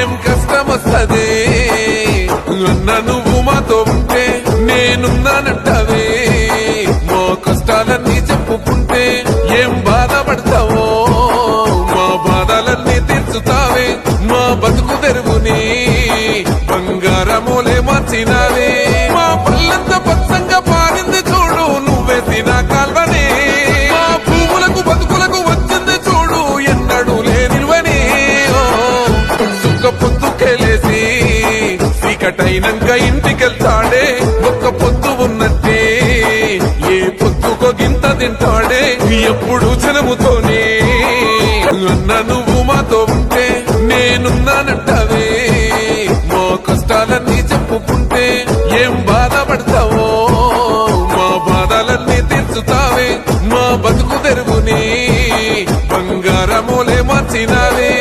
ఏం కష్టం వస్తదే అన్న నువ్వు మాతో ఉంటే, నేనున్నానంటావే మా కష్టాలన్నీ చెప్పుకుంటే. ఏం బాధపడతావో మా బాధలన్నీ తీర్చుతావే, మా బతుకు తెరుగుని బంగారమూలే మార్చినావే. మా పళ్ళంతా పచ్చంగా పారింది చూడు నువ్వేసిన కాల్వనే, మా భూములకు బతుకులకు వచ్చింది చూడు ఎన్నడూ లేనివనే. సుక్క పొద్దుకెళ్ళేసి చీకటైనంక ఇంటికెళ్తాడే, ఒక్క పొద్దు ఉన్నట్టే ఏ పొద్దుకో గింత తింటాడే. ఎప్పుడు జనముతోనే అన్న నువ్వు మాతో ఉంటే, నేనున్నానంటావే మా కష్టాలన్నీ చెప్పుకుంటే. ఏం బాధపడతావో మా బాధలన్నీ తీర్చుతావే, మా బతుకు తెరుగుని బంగారమూలే మార్చినావే.